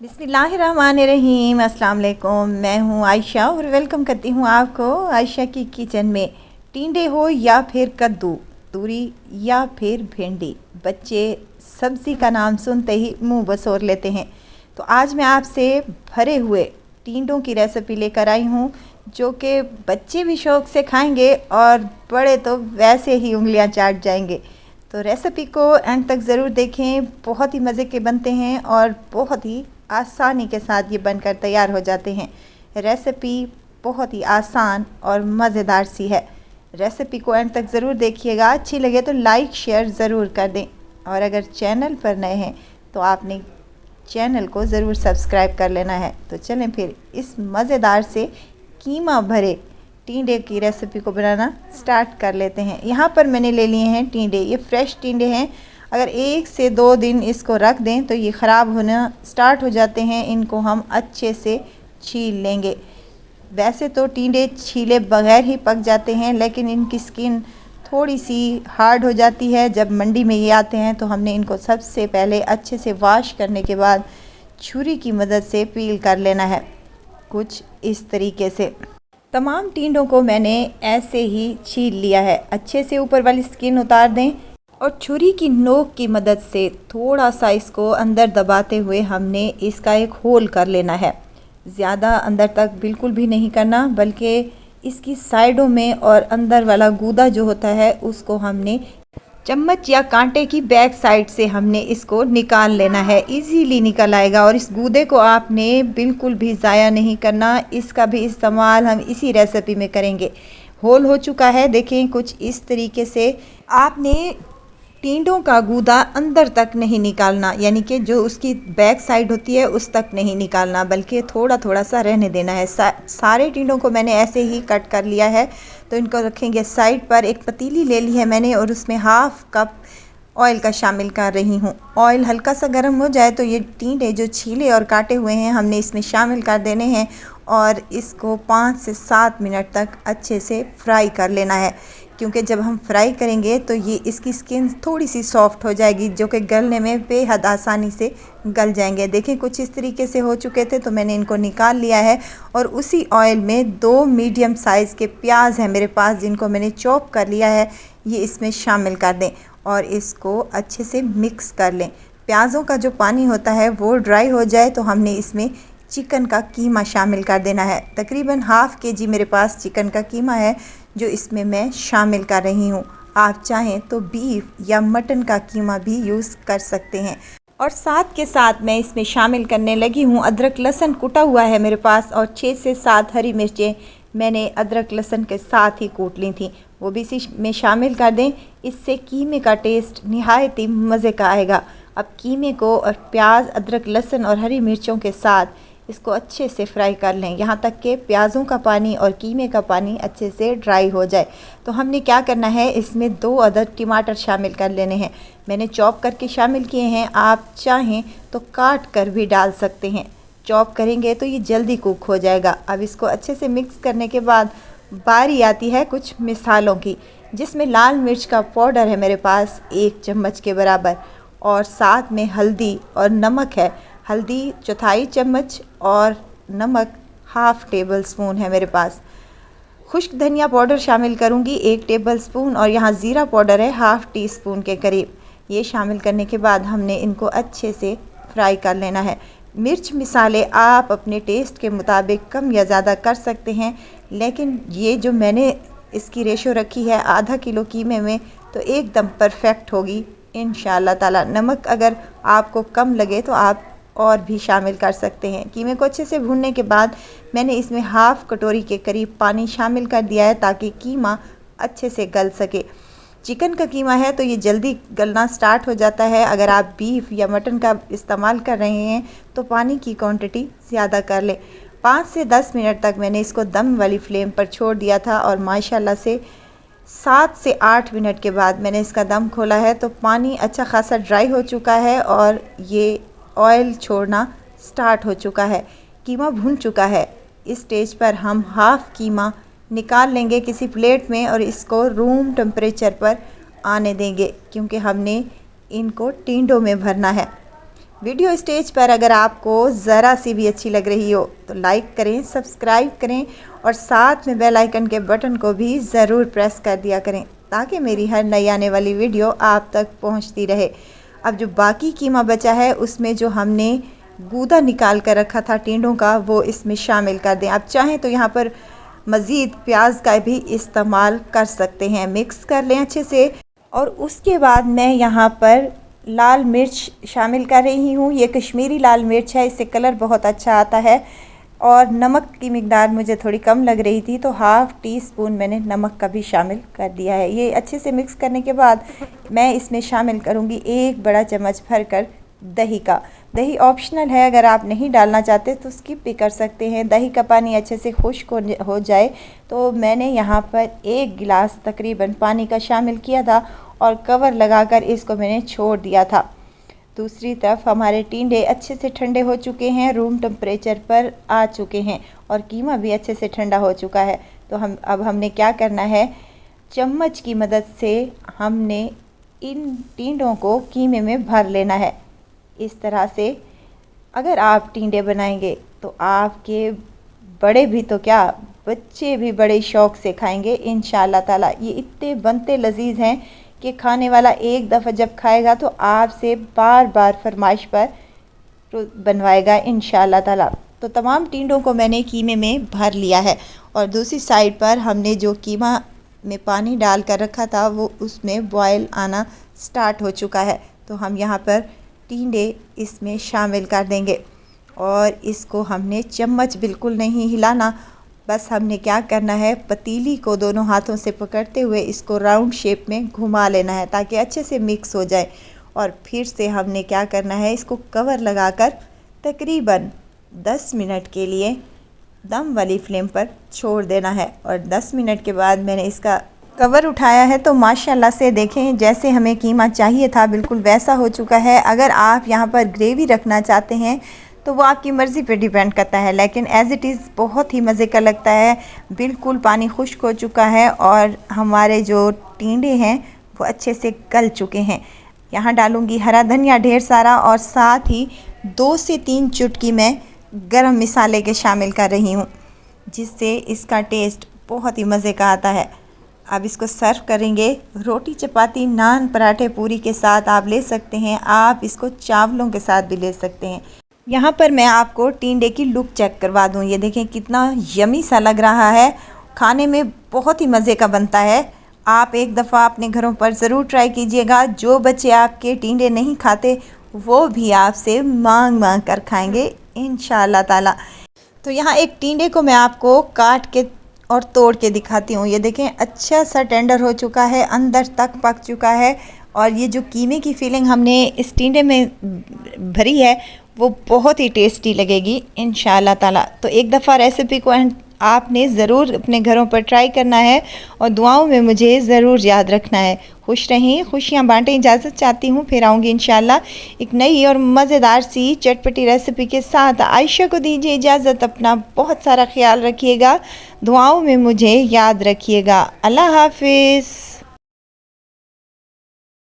बिस्मिल्लाहिर्रहमानिर्रहीम। अस्सलाम वालेकुम। मैं हूँ आयशा और वेलकम करती हूँ आपको आयशा की किचन में। टिंडे हो या फिर कद्दू, तूरी या फिर भिंडी, बच्चे सब्ज़ी का नाम सुनते ही मुंह बसोर लेते हैं। तो आज मैं आपसे भरे हुए टिंडों की रेसिपी लेकर आई हूँ, जो कि बच्चे भी शौक़ से खाएंगे और बड़े तो वैसे ही उंगलियाँ चाट जाएंगे। तो रेसिपी को एंड तक ज़रूर देखें, बहुत ही मज़े के बनते हैं और बहुत ही आसानी के साथ ये बनकर तैयार हो जाते हैं। रेसिपी बहुत ही आसान और मज़ेदार सी है। रेसिपी को एंड तक ज़रूर देखिएगा, अच्छी लगे तो लाइक शेयर ज़रूर कर दें और अगर चैनल पर नए हैं तो आपने चैनल को ज़रूर सब्सक्राइब कर लेना है। तो चलें फिर इस मज़ेदार से कीमा भरे टिंडे की रेसिपी को बनाना स्टार्ट कर लेते हैं। यहाँ पर मैंने ले लिए हैं टिंडे, ये फ्रेश टिंडे हैं। अगर 1 से 2 दिन इसको रख दें तो ये ख़राब होना स्टार्ट हो जाते हैं। इनको हम अच्छे से छील लेंगे। वैसे तो टिंडे छीले बगैर ही पक जाते हैं, लेकिन इनकी स्किन थोड़ी सी हार्ड हो जाती है। जब मंडी में ये आते हैं तो हमने इनको सबसे पहले अच्छे से वॉश करने के बाद छुरी की मदद से पील कर लेना है, कुछ इस तरीके से। तमाम टिंडों को मैंने ऐसे ही छील लिया है। अच्छे से ऊपर वाली स्किन उतार दें और छुरी की नोक की मदद से थोड़ा सा इसको अंदर दबाते हुए हमने इसका एक होल कर लेना है। ज़्यादा अंदर तक बिल्कुल भी नहीं करना, बल्कि इसकी साइडों में और अंदर वाला गूदा जो होता है उसको हमने चम्मच या कांटे की बैक साइड से हमने इसको निकाल लेना है। इजीली निकल आएगा और इस गूदे को आपने बिल्कुल भी ज़ाया नहीं करना। इसका भी इस्तेमाल हम इसी रेसिपी में करेंगे। होल हो चुका है, देखें कुछ इस तरीके से। आपने टिंडों का गूदा अंदर तक नहीं निकालना, यानी कि जो उसकी बैक साइड होती है उस तक नहीं निकालना, बल्कि थोड़ा थोड़ा सा रहने देना है। सारे टिंडों को मैंने ऐसे ही कट कर लिया है। तो इनको रखेंगे साइड पर। एक पतीली ले ली है मैंने और उसमें 1/2 कप ऑयल का शामिल कर रही हूँ। ऑयल हल्का सा गर्म हो जाए तो ये टिंडे जो छीले और काटे हुए हैं हमने इसमें शामिल कर देने हैं और इसको 5 से 7 मिनट तक अच्छे से फ्राई कर लेना है, क्योंकि जब हम फ्राई करेंगे तो ये इसकी स्किन थोड़ी सी सॉफ्ट हो जाएगी, जो कि गलने में बेहद आसानी से गल जाएंगे। देखें कुछ इस तरीके से हो चुके थे तो मैंने इनको निकाल लिया है और उसी ऑयल में 2 मीडियम साइज़ के प्याज हैं मेरे पास, जिनको मैंने चॉप कर लिया है, ये इसमें शामिल कर दें और इसको अच्छे से मिक्स कर लें। प्याज़ों का जो पानी होता है वो ड्राई हो जाए तो हमने इसमें चिकन का कीमा शामिल कर देना है। तकरीबन 1/2 kg मेरे पास चिकन का कीमा है जो इसमें मैं शामिल कर रही हूँ। आप चाहें तो बीफ या मटन का कीमा भी यूज़ कर सकते हैं। और साथ के साथ मैं इसमें शामिल करने लगी हूँ अदरक लहसुन कुटा हुआ है मेरे पास, और 6 से 7 हरी मिर्चें मैंने अदरक लहसुन के साथ ही कूट ली थी, वो भी इसी में शामिल कर दें। इससे कीमे का टेस्ट निहायत ही मज़े का आएगा। अब कीमे को और प्याज, अदरक लहसुन और हरी मिर्चों के साथ इसको अच्छे से फ्राई कर लें, यहाँ तक कि प्याज़ों का पानी और कीमे का पानी अच्छे से ड्राई हो जाए। तो हमने क्या करना है, इसमें 2 अदद टमाटर शामिल कर लेने हैं। मैंने चॉप करके शामिल किए हैं, आप चाहें तो काट कर भी डाल सकते हैं। चॉप करेंगे तो ये जल्दी कुक हो जाएगा। अब इसको अच्छे से मिक्स करने के बाद बारी आती है कुछ मिसालों की, जिसमें लाल मिर्च का पाउडर है मेरे पास 1 चम्मच के बराबर, और साथ में हल्दी और नमक है। हल्दी 1/4 चम्मच और नमक 1/2 टेबल स्पून है मेरे पास। खुश्क धनिया पाउडर शामिल करूंगी 1 टेबल स्पून, और यहाँ ज़ीरा पाउडर है 1/2 टीस्पून के करीब। ये शामिल करने के बाद हमने इनको अच्छे से फ्राई कर लेना है। मिर्च मिसाले आप अपने टेस्ट के मुताबिक कम या ज़्यादा कर सकते हैं, लेकिन ये जो मैंने इसकी रेशो रखी है आधा किलो कीमे में, तो एकदम परफेक्ट होगी इंशाअल्लाह ताला। नमक अगर आपको कम लगे तो आप और भी शामिल कर सकते हैं। कीमे को अच्छे से भूनने के बाद मैंने इसमें 1/2 कटोरी के करीब पानी शामिल कर दिया है, ताकि कीमा अच्छे से गल सके। चिकन का कीमा है तो ये जल्दी गलना स्टार्ट हो जाता है। अगर आप बीफ या मटन का इस्तेमाल कर रहे हैं तो पानी की क्वांटिटी ज़्यादा कर लें। 5 से 10 मिनट तक मैंने इसको दम वाली फ्लेम पर छोड़ दिया था और माशाल्लाह से 7 से 8 मिनट के बाद मैंने इसका दम खोला है तो पानी अच्छा खासा ड्राई हो चुका है और ये ऑयल छोड़ना स्टार्ट हो चुका है। कीमा भुन चुका है। इस स्टेज पर हम 1/2 कीमा निकाल लेंगे किसी प्लेट में और इसको रूम टेम्परेचर पर आने देंगे, क्योंकि हमने इनको टिंडों में भरना है। वीडियो स्टेज पर अगर आपको ज़रा सी भी अच्छी लग रही हो तो लाइक करें, सब्सक्राइब करें और साथ में बेल आइकन के बटन को भी ज़रूर प्रेस कर दिया करें ताकि मेरी हर नई आने वाली वीडियो आप तक पहुंचती रहे। अब जो बाकी कीमा बचा है उसमें जो हमने गूदा निकाल कर रखा था टिंडों का वो इसमें शामिल कर दें। आप चाहें तो यहाँ पर मज़ीद प्याज का भी इस्तेमाल कर सकते हैं। मिक्स कर लें अच्छे से और उसके बाद मैं यहाँ पर लाल मिर्च शामिल कर रही हूँ। ये कश्मीरी लाल मिर्च है, इससे कलर बहुत अच्छा आता है। और नमक की मिकदार मुझे थोड़ी कम लग रही थी तो हाफ़ टी स्पून मैंने नमक का भी शामिल कर दिया है। ये अच्छे से मिक्स करने के बाद मैं इसमें शामिल करूँगी 1 बड़ा चम्मच भरकर दही का। दही ऑप्शनल है, अगर आप नहीं डालना चाहते तो स्किप भी कर सकते हैं। दही का पानी अच्छे से खुश्क हो जाए तो मैंने यहाँ पर 1 गिलास तकरीबन पानी का शामिल किया था और कवर लगाकर इसको मैंने छोड़ दिया था। दूसरी तरफ हमारे टिंडे अच्छे से ठंडे हो चुके हैं, रूम टेम्परेचर पर आ चुके हैं और कीमा भी अच्छे से ठंडा हो चुका है। तो हमने क्या करना है, चम्मच की मदद से हमने इन टिंडों को कीमे में भर लेना है। इस तरह से अगर आप टिंडे बनाएंगे तो आपके बड़े भी तो क्या, बच्चे भी बड़े शौक़ से खाएंगे इंशाअल्लाह ताला। ये इतने बनते लजीज़ हैं कि खाने वाला एक दफ़ा जब खाएगा तो आपसे बार बार फरमाइश पर बनवाएगा इंशाअल्लाह ताला। तो तमाम टिंडों को मैंने कीमे में भर लिया है और दूसरी साइड पर हमने जो कीमा में पानी डाल कर रखा था वो उसमें बॉयल आना स्टार्ट हो चुका है। तो हम यहाँ पर टिंडे इसमें शामिल कर देंगे और इसको हमने चम्मच बिल्कुल नहीं हिलाना, बस हमने क्या करना है, पतीली को दोनों हाथों से पकड़ते हुए इसको राउंड शेप में घुमा लेना है ताकि अच्छे से मिक्स हो जाए। और फिर से हमने क्या करना है, इसको कवर लगाकर तकरीबन 10 मिनट के लिए दम वाली फ्लेम पर छोड़ देना है। और 10 मिनट के बाद मैंने इसका कवर उठाया है तो माशाल्लाह से देखें जैसे हमें कीमा चाहिए था बिल्कुल वैसा हो चुका है। अगर आप यहाँ पर ग्रेवी रखना चाहते हैं तो वो आपकी मर्ज़ी पे डिपेंड करता है, लेकिन एज़ इट इज़ बहुत ही मज़े का लगता है। बिल्कुल पानी खुश्क हो चुका है और हमारे जो टिंडे हैं वो अच्छे से गल चुके हैं। यहाँ डालूँगी हरा धनिया ढेर सारा और साथ ही 2 से 3 चुटकी मैं गरम मसाले के शामिल कर रही हूँ जिससे इसका टेस्ट बहुत ही मज़े का आता है। अब इसको सर्व करेंगे रोटी, चपाती, नान, पराठे, पूरी के साथ आप ले सकते हैं। आप इसको चावलों के साथ भी ले सकते हैं। यहाँ पर मैं आपको टिंडे की लुक चेक करवा दूँ। ये देखें कितना यमी सा लग रहा है, खाने में बहुत ही मज़े का बनता है। आप एक दफ़ा अपने घरों पर ज़रूर ट्राई कीजिएगा। जो बच्चे आपके टिंडे नहीं खाते वो भी आपसे मांग कर खाएंगे इंशाअल्लाह ताला। तो यहाँ एक टिंडे को मैं आपको काट के और तोड़ के दिखाती हूँ। ये देखें अच्छा सा टेंडर हो चुका है, अंदर तक पक चुका है और ये जो कीमे की फीलिंग हमने इस टिंडे में भरी है वो बहुत ही टेस्टी लगेगी इंशाअल्लाह ताला। तो एक दफ़ा रेसिपी को आपने ज़रूर अपने घरों पर ट्राई करना है और दुआओं में मुझे ज़रूर याद रखना है। खुश रहें, खुशियाँ बांटें। इजाज़त चाहती हूँ, फिर आऊँगी इंशाअल्लाह एक नई और मज़ेदार सी चटपटी रेसिपी के साथ। आयशा को दीजिए इजाज़त, अपना बहुत सारा ख्याल रखिएगा, दुआओं में मुझे याद रखिएगा। अल्लाह हाफिज़।